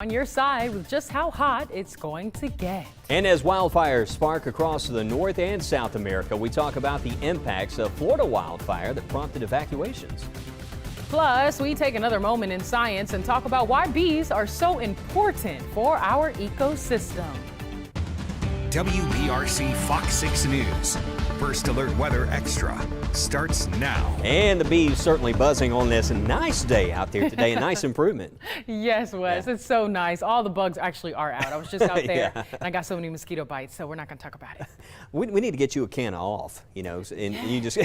On your side with just how hot it's going to get. And as wildfires spark across the North and South America, we talk about the impacts of Florida wildfire that prompted evacuations. Plus, we take another moment in science and talk about why bees are so important for our ecosystem. WBRC Fox 6 News. First Alert Weather Extra starts now. And the bees certainly buzzing on this nice day out there today. A nice improvement. Yes, Wes. Yeah. It's so nice. All the bugs actually are out. I was just out there and I got so many mosquito bites, so we're not going to talk about it. We need to get you a can of off, you know, and you just...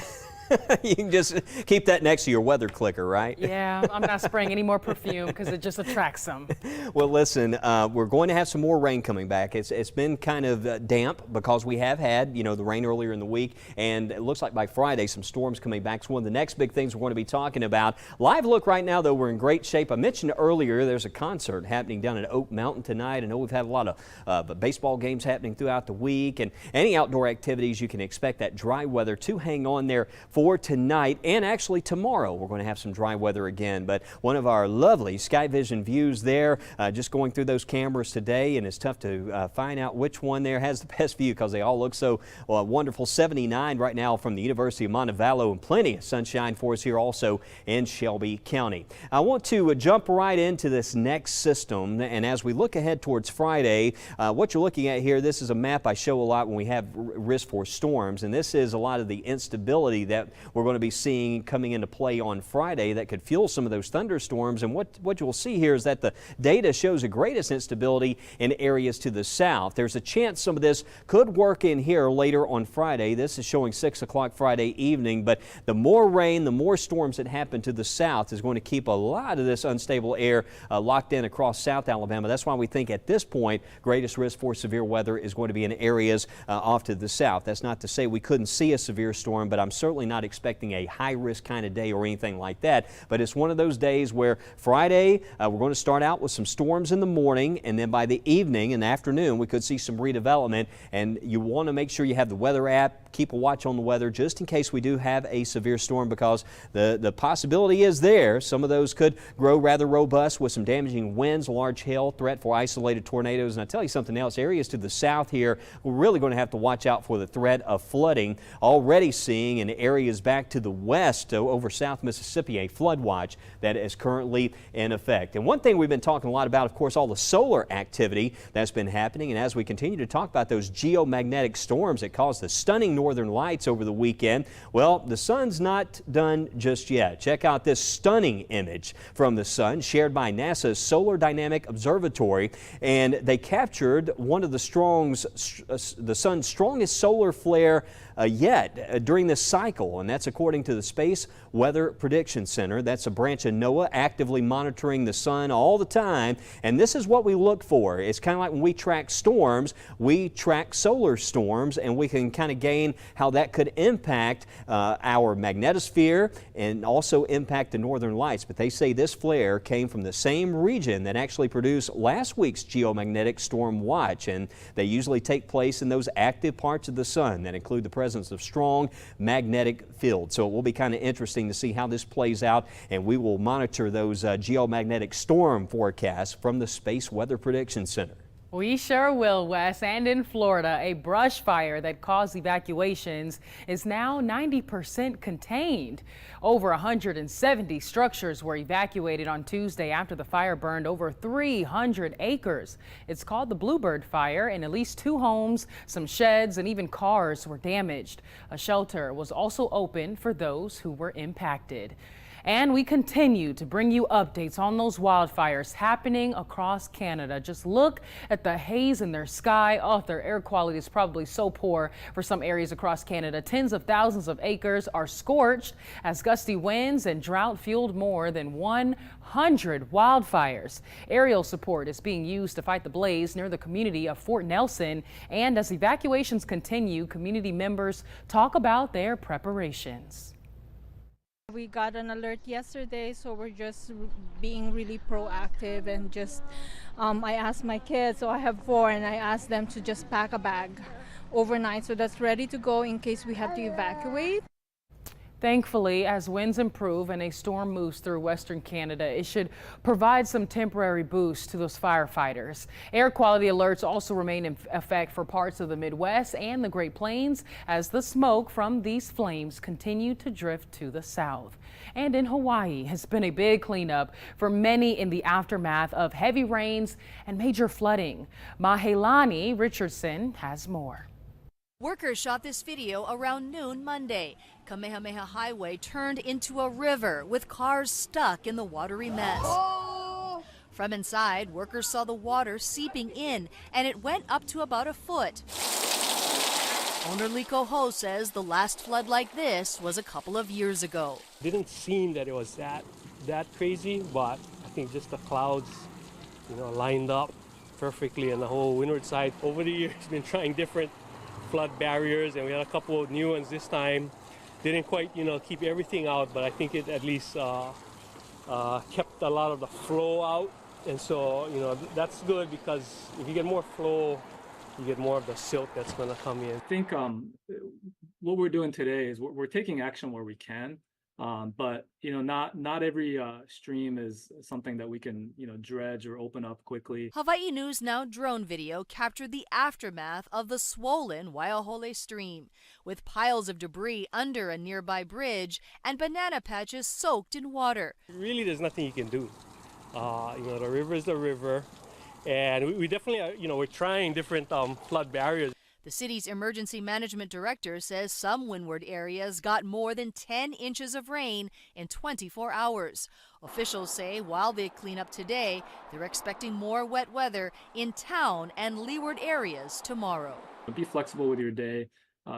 You can just keep that next to your weather clicker, right? Yeah, I'm not spraying any more perfume because it just attracts them. Well, listen, we're going to have some more rain coming back. It's been kind of damp because we have had, you know, the rain earlier in the week, and it looks like by Friday some storms coming back. It's one of the next big things we're going to be talking about. Live look right now, though, we're in great shape. I mentioned earlier there's a concert happening down at Oak Mountain tonight. I know we've had a lot of baseball games happening throughout the week, and any outdoor activities you can expect that dry weather to hang on there for tonight, and actually tomorrow we're going to have some dry weather again. But one of our lovely sky vision views there, just going through those cameras today, and it's tough to find out which one there has the best view because they all look so wonderful. 79 right now from the University of Montevallo, and plenty of sunshine for us here also in Shelby County. I want to jump right into this next system, and as we look ahead towards Friday, what you're looking at here, this is a map I show a lot when we have risk for storms, and this is a lot of the instability that we're going to be seeing coming into play on Friday that could fuel some of those thunderstorms. And what you'll see here is that the data shows the greatest instability in areas to the south. There's a chance some of this could work in here later on Friday. This is showing 6 o'clock Friday evening, but the more rain, the more storms that happen to the south is going to keep a lot of this unstable air locked in across South Alabama. That's why we think at this point greatest risk for severe weather is going to be in areas off to the south. That's not to say we couldn't see a severe storm, but I'm certainly not expecting a high-risk kind of day or anything like that. But it's one of those days where Friday we're going to start out with some storms in the morning, and then by the evening and afternoon we could see some redevelopment. And you want to make sure you have the weather app, keep a watch on the weather just in case we do have a severe storm, because the possibility is there. Some of those could grow rather robust with some damaging winds, large hail, threat for isolated tornadoes. And I tell you something else, areas to the south here, we're really going to have to watch out for the threat of flooding. Already seeing in areas back to the west over South Mississippi a flood watch that is currently in effect. And one thing we've been talking a lot about, of course, all the solar activity that's been happening. And as we continue to talk about those geomagnetic storms that caused the stunning northern lights over the weekend, well, the sun's not done just yet. Check out this stunning image from the sun shared by NASA's Solar Dynamic Observatory, and they captured one of the sun's strongest solar flare yet during this cycle, and that's according to the Space Weather Prediction Center. That's a branch of NOAA actively monitoring the sun all the time, and this is what we look for. It's kind of like when we track storms, we track solar storms, and we can kind of gain how that could impact our magnetosphere and also impact the northern lights. But they say this flare came from the same region that actually produced last week's geomagnetic storm watch, and they usually take place in those active parts of the sun that include the presence of strong magnetic fields. So it will be kind of interesting to see how this plays out, and we will monitor those geomagnetic storm forecasts from the Space Weather Prediction Center. We sure will, Wes. And in Florida, a brush fire that caused evacuations is now 90% contained. Over 170 structures were evacuated on Tuesday after the fire burned over 300 acres. It's called the Bluebird Fire, and at least 2 homes, some sheds, and even cars were damaged. A shelter was also open for those who were impacted. And we continue to bring you updates on those wildfires happening across Canada. Just look at the haze in their sky. Oh, their air quality is probably so poor for some areas across Canada. Tens of thousands of acres are scorched as gusty winds and drought fueled more than 100 wildfires. Aerial support is being used to fight the blaze near the community of Fort Nelson. And as evacuations continue, community members talk about their preparations. We got an alert yesterday, so we're just being really proactive and just, I asked my kids, so I have 4, and I asked them to just pack a bag overnight so that's ready to go in case we have to evacuate. Thankfully, as winds improve and a storm moves through western Canada, it should provide some temporary boost to those firefighters. Air quality alerts also remain in effect for parts of the Midwest and the Great Plains as the smoke from these flames continue to drift to the south. And in Hawaii, it's been a big cleanup for many in the aftermath of heavy rains and major flooding. Mahelani Richardson has more. Workers shot this video around noon Monday. Kamehameha Highway turned into a river with cars stuck in the watery mess. Oh! From inside, workers saw the water seeping in, and it went up to about a foot. Owner Liko Ho says the last flood like this was a couple of years ago. It didn't seem that it was that crazy, but I think just the clouds, lined up perfectly, and the whole windward side over the years been trying different flood barriers, and we had a couple of new ones this time. Didn't quite, keep everything out, but I think it at least kept a lot of the flow out. And so, that's good, because if you get more flow, you get more of the silt that's going to come in. I think what we're doing today is we're taking action where we can, but not every stream is something that we can dredge or open up quickly. Hawaii News Now drone video captured the aftermath of the swollen Waiahole stream, with piles of debris under a nearby bridge and banana patches soaked in water. Really, there's nothing you can do. The river is the river, and we definitely are, we're trying different flood barriers. The city's emergency management director says some windward areas got more than 10 inches of rain in 24 hours. Officials say while they clean up today, they're expecting more wet weather in town and leeward areas tomorrow. Be flexible with your day.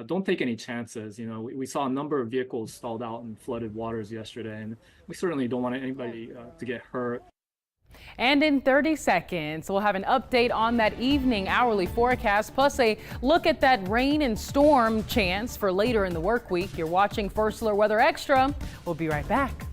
Don't take any chances. We saw a number of vehicles stalled out in flooded waters yesterday, and we certainly don't want anybody to get hurt. And in 30 seconds, we'll have an update on that evening hourly forecast, plus a look at that rain and storm chance for later in the work week. You're watching First Alert Weather Extra. We'll be right back.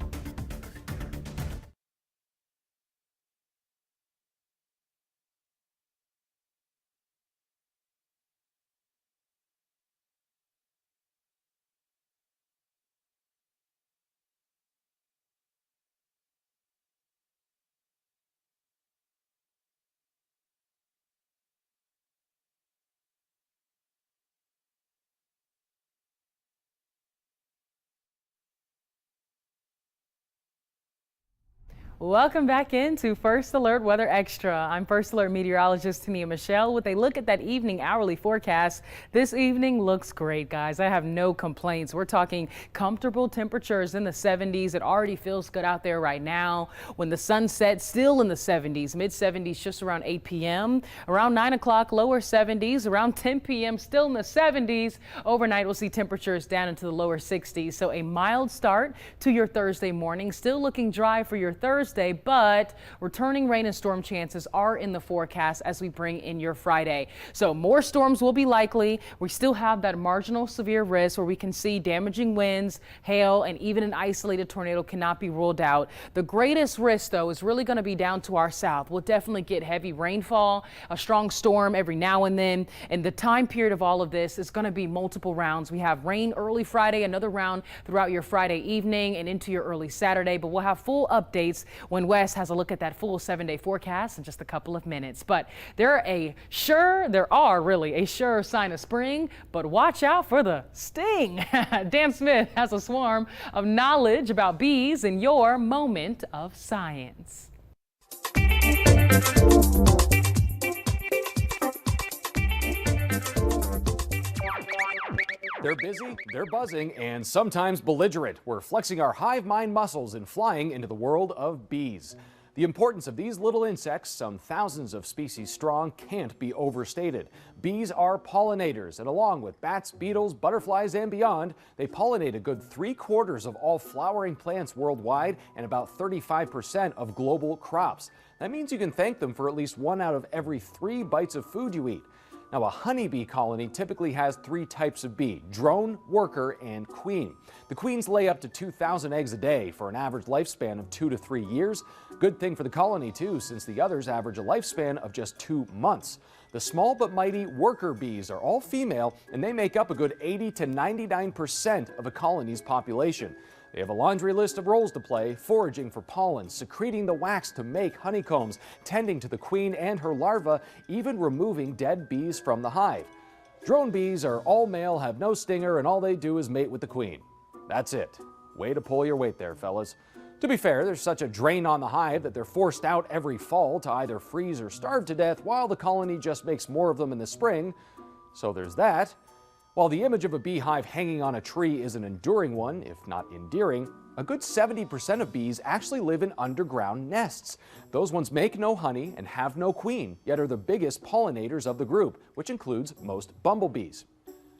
Welcome back into First Alert Weather Extra. I'm First Alert meteorologist Tania Michelle with a look at that evening hourly forecast. This evening looks great, guys. I have no complaints. We're talking comfortable temperatures in the 70s. It already feels good out there right now. When the sun sets, still in the 70s, mid 70s just around 8 p.m. Around 9 o'clock, lower 70s. Around 10 p.m., still in the 70s. Overnight, we'll see temperatures down into the lower 60s. So a mild start to your Thursday morning. Still looking dry for your Thursday, but returning rain and storm chances are in the forecast as we bring in your Friday. So more storms will be likely. We still have that marginal severe risk where we can see damaging winds, hail, and even an isolated tornado cannot be ruled out. The greatest risk, though, is really going to be down to our south. We'll definitely get heavy rainfall, a strong storm every now and then. And the time period of all of this is going to be multiple rounds. We have rain early Friday, another round throughout your Friday evening and into your early Saturday, but we'll have full updates when Wes has a look at that full 7-day forecast in just a couple of minutes. But there are really a sure sign of spring, but watch out for the sting. Dan Smith has a swarm of knowledge about bees in your moment of science. They're busy, they're buzzing, and sometimes belligerent. We're flexing our hive mind muscles and flying into the world of bees. The importance of these little insects, some thousands of species strong, can't be overstated. Bees are pollinators, and along with bats, beetles, butterflies, and beyond, they pollinate a good 3/4 of all flowering plants worldwide and about 35% of global crops. That means you can thank them for at least 1 out of every 3 bites of food you eat. Now, a honeybee colony typically has 3 types of bee: drone, worker, and queen. The queens lay up to 2,000 eggs a day for an average lifespan of 2 to 3 years. Good thing for the colony, too, since the others average a lifespan of just 2 months. The small but mighty worker bees are all female, and they make up a good 80 to 99% of a colony's population. They have a laundry list of roles to play: foraging for pollen, secreting the wax to make honeycombs, tending to the queen and her larvae, even removing dead bees from the hive. Drone bees are all male, have no stinger, and all they do is mate with the queen. That's it. Way to pull your weight there, fellas. To be fair, there's such a drain on the hive that they're forced out every fall to either freeze or starve to death, while the colony just makes more of them in the spring. So there's that. While the image of a beehive hanging on a tree is an enduring one, if not endearing, a good 70% of bees actually live in underground nests. Those ones make no honey and have no queen, yet are the biggest pollinators of the group, which includes most bumblebees.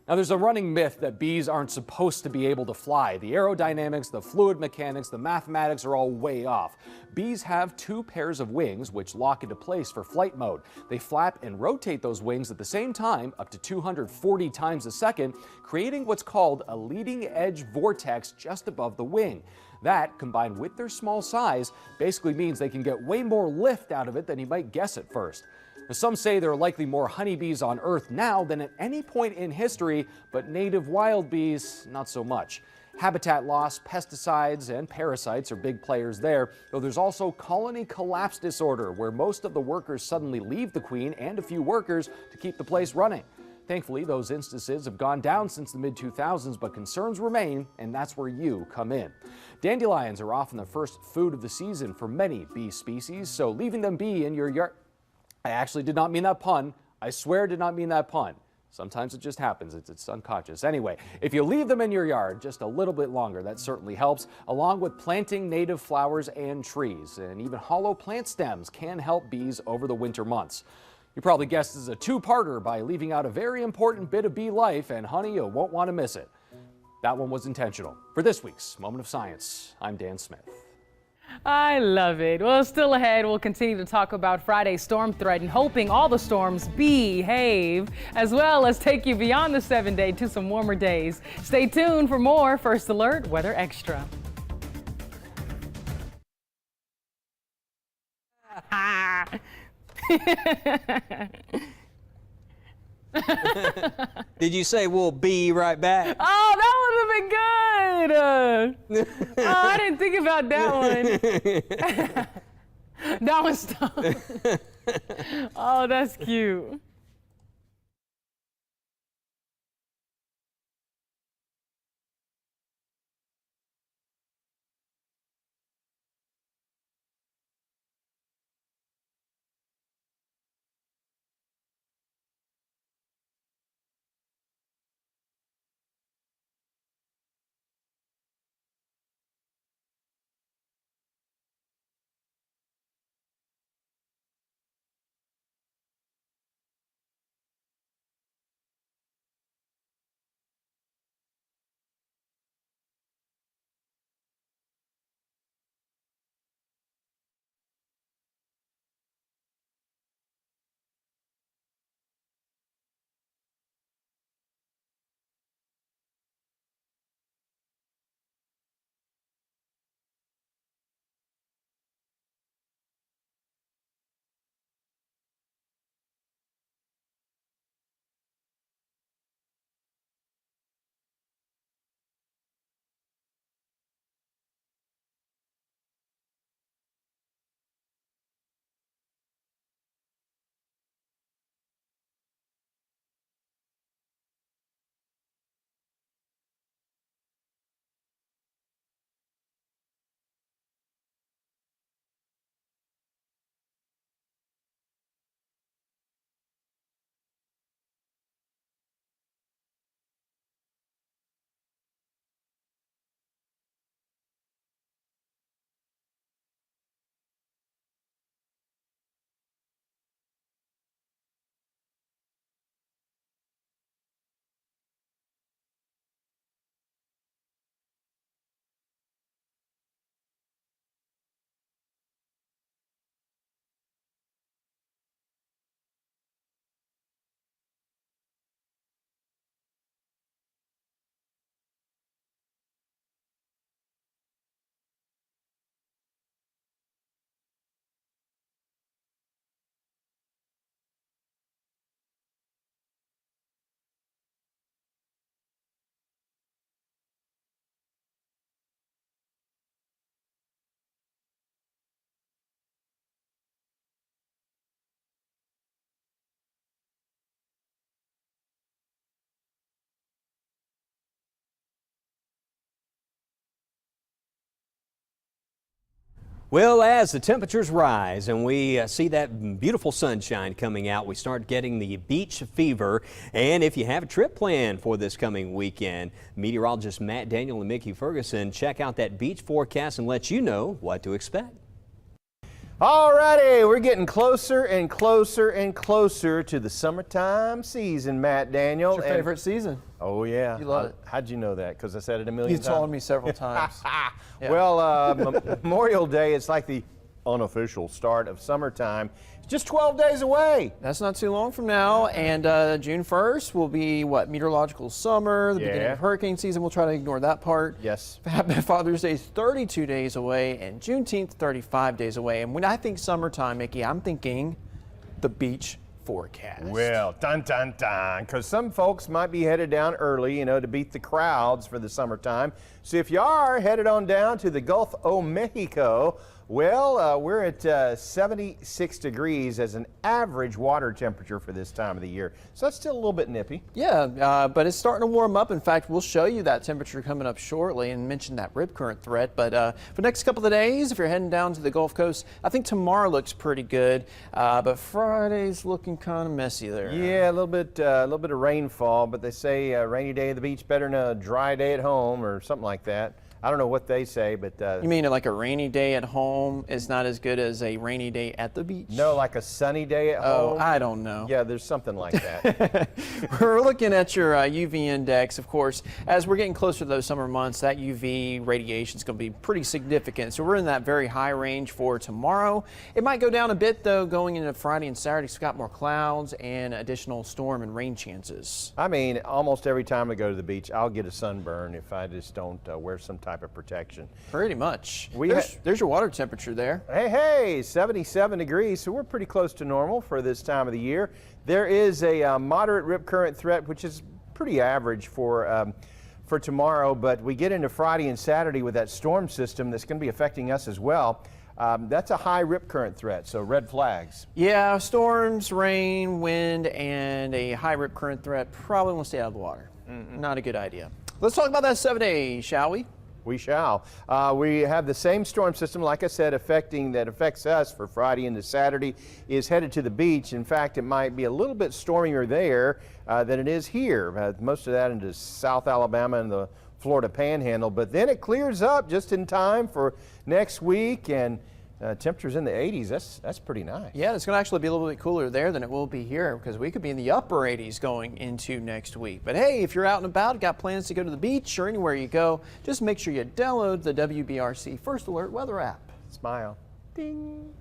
Now, there's a running myth that bees aren't supposed to be able to fly. The aerodynamics, the fluid mechanics, the mathematics are all way off. Bees have 2 pairs of wings which lock into place for flight mode. They flap and rotate those wings at the same time, up to 240 times a second, creating what's called a leading edge vortex just above the wing. That, combined with their small size, basically means they can get way more lift out of it than you might guess at first. Now, some say there are likely more honeybees on Earth now than at any point in history, but native wild bees, not so much. Habitat loss, pesticides, and parasites are big players there, though there's also colony collapse disorder, where most of the workers suddenly leave the queen and a few workers to keep the place running. Thankfully, those instances have gone down since the mid-2000s, but concerns remain, and that's where you come in. Dandelions are often the first food of the season for many bee species, so leaving them be in your yard... I actually did not mean that pun. I swear I did not mean that pun. Sometimes it just happens. It's unconscious. Anyway, if you leave them in your yard just a little bit longer, that certainly helps, along with planting native flowers and trees. And even hollow plant stems can help bees over the winter months. You probably guessed this is a 2-parter by leaving out a very important bit of bee life, and honey, you won't want to miss it. That one was intentional. For this week's Moment of Science, I'm Dan Smith. I love it. Well, still ahead, we'll continue to talk about Friday's storm threat and hoping all the storms behave, as well as take you beyond the 7-day to some warmer days. Stay tuned for more First Alert Weather Extra. Did you say we'll be right back? Oh, that would have been good. Oh, I didn't think about that one. That one's tough. Oh, that's cute. Well, as the temperatures rise and we see that beautiful sunshine coming out, we start getting the beach fever. And if you have a trip planned for this coming weekend, meteorologist Matt Daniel and Mickey Ferguson check out that beach forecast and let you know what to expect. Alrighty, we're getting closer and closer and closer to the summertime season, Matt Daniel. It's your favorite season. Oh, yeah. You love it. How'd you know that? Because I said it a million You've times. told me several times. Yeah. Well, Memorial Day is like the unofficial start of summertime. It's just 12 days away. That's not too long from now, and June 1st will be, what, meteorological summer, the beginning of hurricane season. We'll try to ignore that part. Yes. Father's Day is 32 days away, and Juneteenth, 35 days away. And when I think summertime, Mickey, I'm thinking the beach forecast. Well, dun, dun, dun, because some folks might be headed down early, you know, to beat the crowds for the summertime. So if you are headed on down to the Gulf of Mexico, well, we're at 76 degrees as an average water temperature for this time of the year. So that's still a little bit nippy. Yeah, but it's starting to warm up. In fact, we'll show you that temperature coming up shortly and mention that rip current threat. But for the next couple of days, if you're heading down to the Gulf Coast, I think tomorrow looks pretty good. But Friday's looking kind of messy there. Yeah, a little bit of rainfall, but they say rainy day at the beach better than a dry day at home or something like that. I don't know what they say, but... You mean like a rainy day at home is not as good as a rainy day at the beach? No, like a sunny day at home? Oh, I don't know. Yeah, there's something like that. We're looking at your UV index, of course. As we're getting closer to those summer months, that UV radiation is going to be pretty significant. So we're in that very high range for tomorrow. It might go down a bit, though, going into Friday and Saturday. We've got more clouds and additional storm and rain chances. I mean, almost every time I go to the beach, I'll get a sunburn if I just don't wear some type of protection. Pretty much. There's your water temperature there. Hey, 77 degrees, so we're pretty close to normal for this time of the year. There is a moderate rip current threat, which is pretty average for tomorrow, but we get into Friday and Saturday with that storm system that's going to be affecting us as well. That's a high rip current threat, so red flags. Yeah, storms, rain, wind, and a high rip current threat probably won't stay out of the water. Not a good idea. Let's talk about that 7-day, shall we? We shall. We have the same storm system, like I said, that affects us for Friday into Saturday, is headed to the beach. In fact, it might be a little bit stormier there than it is here. Most of that into South Alabama and the Florida Panhandle. But then it clears up just in time for next week, and temperatures in the 80s. That's pretty nice. Yeah, it's going to actually be a little bit cooler there than it will be here, because we could be in the upper 80s going into next week. But hey, if you're out and about, got plans to go to the beach or anywhere you go, just make sure you download the WBRC First Alert weather app. Smile. Ding.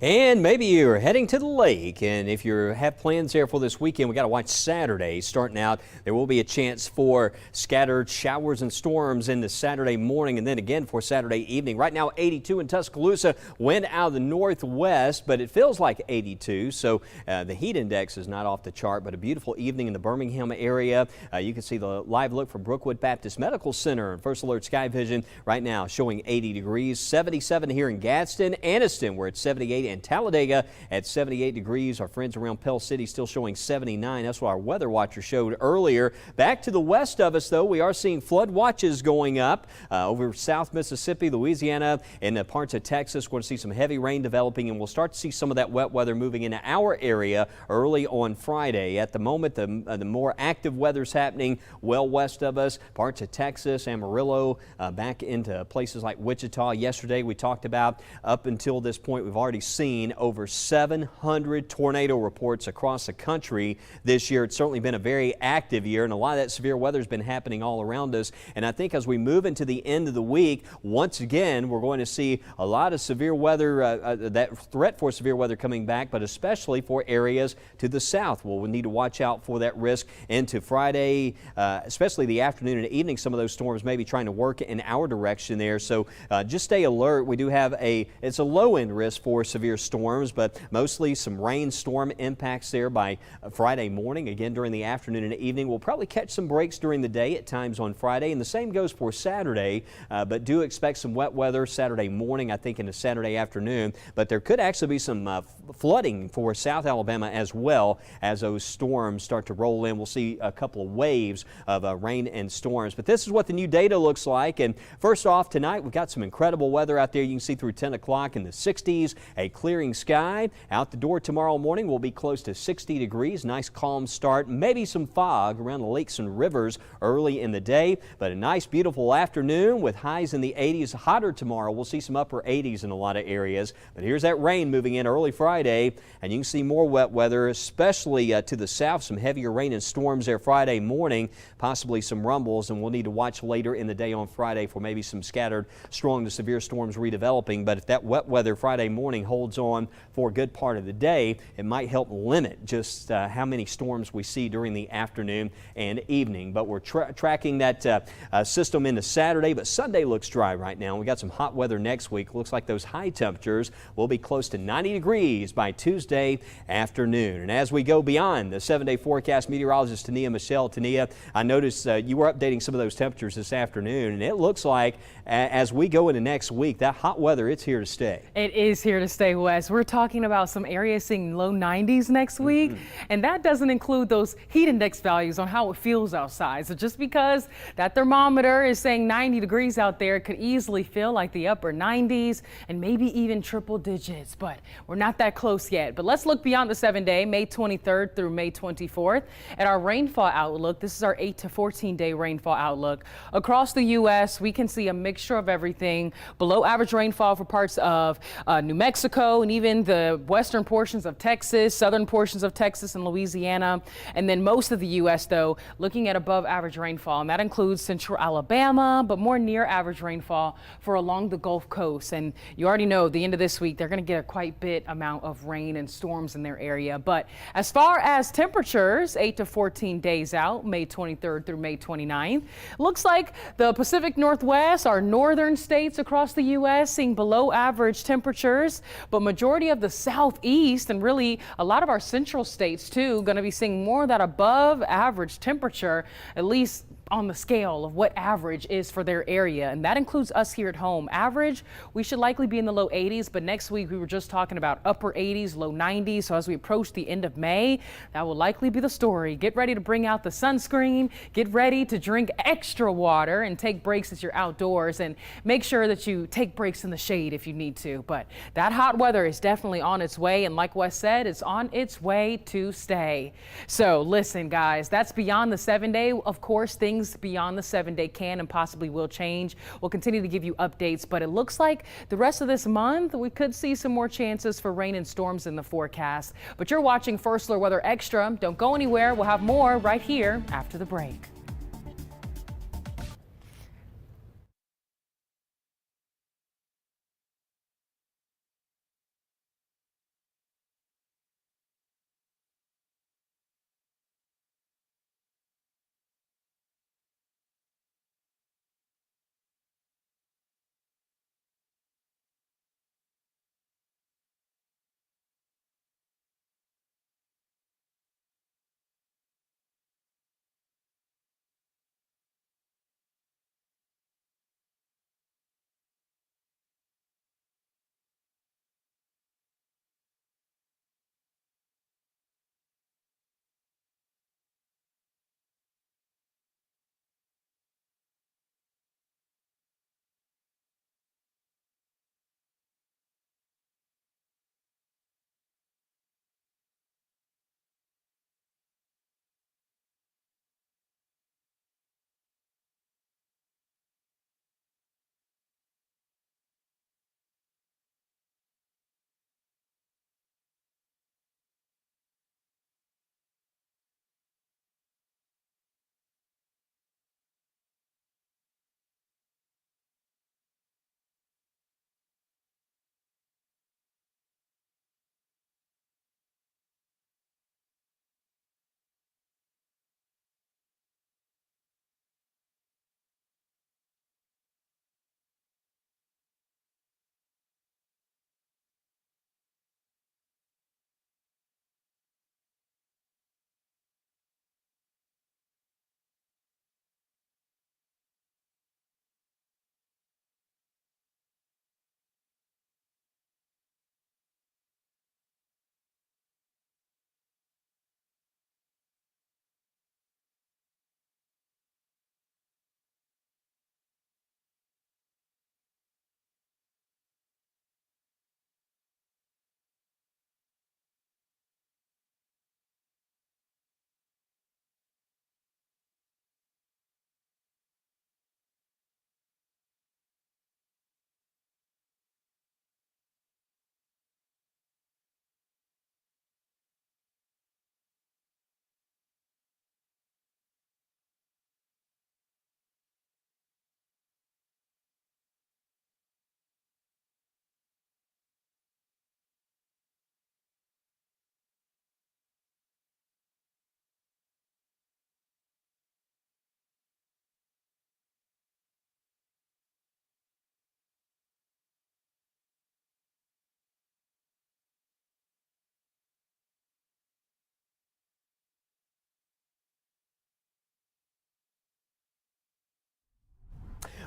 And maybe you're heading to the lake, and if you have plans there for this weekend, we got to watch Saturday. Starting out, there will be a chance for scattered showers and storms into Saturday morning, and then again for Saturday evening. Right now, 82 in Tuscaloosa, wind out of the northwest, but it feels like 82, so the heat index is not off the chart, but a beautiful evening in the Birmingham area. You can see the live look from Brookwood Baptist Medical Center and First Alert Sky Vision right now showing 80 degrees, 77 here in Gadsden, Anniston, we're at 78, and Talladega at 78 degrees. Our friends around Pell City still showing 79. That's what our weather watcher showed earlier. Back to the west of us, though, we are seeing flood watches going up over South Mississippi, Louisiana, and parts of Texas. We're going to see some heavy rain developing, and we'll start to see some of that wet weather moving into our area early on Friday. At the moment, the more active weather's happening well west of us, parts of Texas, Amarillo, back into places like Wichita. Yesterday, we talked about up until this point, we've already seen over 700 tornado reports across the country this year. It's certainly been a very active year, and a lot of that severe weather has been happening all around us. And I think as we move into the end of the week, once again, we're going to see a lot of severe weather, that threat for severe weather coming back, but especially for areas to the south. Well, we need to watch out for that risk into Friday, especially the afternoon and evening. Some of those storms may be trying to work in our direction there. So just stay alert. We do have it's a low end risk for severe severe storms, but mostly some rainstorm impacts there by Friday morning. Again, during the afternoon and evening, we'll probably catch some breaks during the day at times on Friday, and the same goes for Saturday, but do expect some wet weather Saturday morning, I think into Saturday afternoon, but there could actually be some flooding for South Alabama as well as those storms start to roll in. We'll see a couple of waves of rain and storms, but this is what the new data looks like. And first off, tonight we've got some incredible weather out there. You can see through 10 o'clock in the 60s, a clearing sky. Out the door tomorrow morning will be close to 60 degrees. Nice calm start, maybe some fog around the lakes and rivers early in the day, but a nice beautiful afternoon with highs in the 80s. Hotter tomorrow. We'll see some upper 80s in a lot of areas, but here's that rain moving in early Friday, and you can see more wet weather, especially to the south. Some heavier rain and storms there Friday morning, possibly some rumbles, and we'll need to watch later in the day on Friday for maybe some scattered strong to severe storms redeveloping. But if that wet weather Friday morning holds on for a good part of the day, it might help limit just how many storms we see during the afternoon and evening. But we're tracking that system into Saturday, but Sunday looks dry right now. We got some hot weather next week. Looks like those high temperatures will be close to 90 degrees by Tuesday afternoon. And as we go beyond the 7-day forecast, meteorologist Tania Michelle. Tania, I noticed you were updating some of those temperatures this afternoon, and it looks like as we go into next week, that hot weather, it's here to stay. It is here to stay, Wes. We're talking about some areas seeing low 90s next week, and that doesn't include those heat index values on how it feels outside. So just because that thermometer is saying 90 degrees out there, it could easily feel like the upper 90s and maybe even triple digits, but we're not that close yet. But let's look beyond the 7-day, May 23rd through May 24th, at our rainfall outlook. This is our 8 to 14-day rainfall outlook. Across the U.S., we can see a mixture of everything. Below average rainfall for parts of New Mexico and even the western portions of Texas, southern portions of Texas and Louisiana, and then most of the U.S., though, looking at above average rainfall, and that includes central Alabama, but more near average rainfall for along the Gulf Coast. And you already know the end of this week, they're going to get a quite bit amount of rain and storms in their area. But as far as temperatures, 8 to 14 days out, May 23rd through May 29th, looks like the Pacific Northwest, our northern states across the U.S., seeing below average temperatures, but majority of the southeast and really a lot of our central states too, going to be seeing more of that above average temperature, at least on the scale of what average is for their area. And that includes us here at home. Average, we should likely be in the low 80s, but next week we were just talking about upper 80s, low 90s. So as we approach the end of May, that will likely be the story. Get ready to bring out the sunscreen, get ready to drink extra water and take breaks as you're outdoors, and make sure that you take breaks in the shade if you need to. But that hot weather is definitely on its way. And like Wes said, it's on its way to stay. So listen, guys, that's beyond the 7-day. Of course, things beyond the 7-day can and possibly will change. We'll continue to give you updates, but it looks like the rest of this month we could see some more chances for rain and storms in the forecast. But you're watching First Alert Weather Extra. Don't go anywhere. We'll have more right here after the break.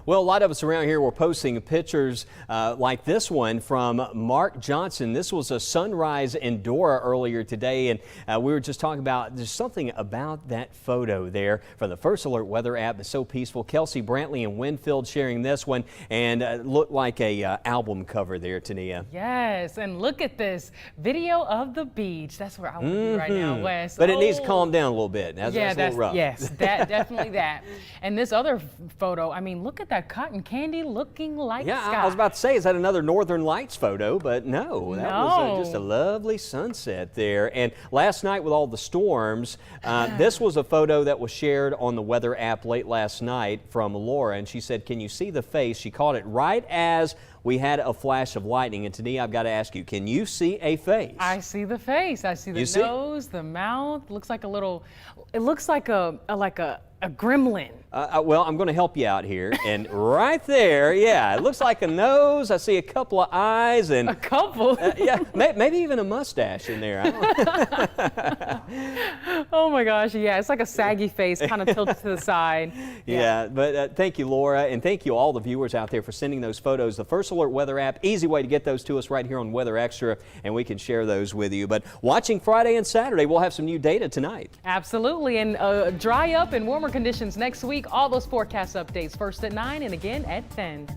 Well, a lot of us around here were posting pictures like this one from Mark Johnson. This was a sunrise in Dora earlier today, and we were just talking about there's something about that photo there from the First Alert weather app that's so peaceful. Kelsey Brantley and Winfield sharing this one, and looked like a album cover there, Tania. Yes, and look at this video of the beach. That's where I want to be right now, Wes. But it needs to calm down a little bit. That's a little rough. Yes, definitely that. And this other photo, I mean, look at that cotton candy looking like sky. I was about to say, is that another Northern Lights photo? But no, that was just a lovely sunset there. And last night with all the storms, this was a photo that was shared on the weather app late last night from Laura, and she said, can you see the face? She caught it right as we had a flash of lightning. And Tania, I've got to ask you, can you see a face? I see the face. I see the nose, the mouth. Looks like a little, it looks like a gremlin. Well, I'm going to help you out here. And right there, yeah, it looks like a nose. I see a couple of eyes. And a couple? Yeah, maybe even a mustache in there. Oh my gosh, yeah, it's like a saggy face kind of tilted to the side. Yeah, but thank you, Laura, and thank you all the viewers out there for sending those photos. The First Alert weather app, easy way to get those to us right here on Weather Extra, and we can share those with you. But watching Friday and Saturday, we'll have some new data tonight. Absolutely, and dry up and warmer conditions next week. All those forecast updates first at 9 and again at 10.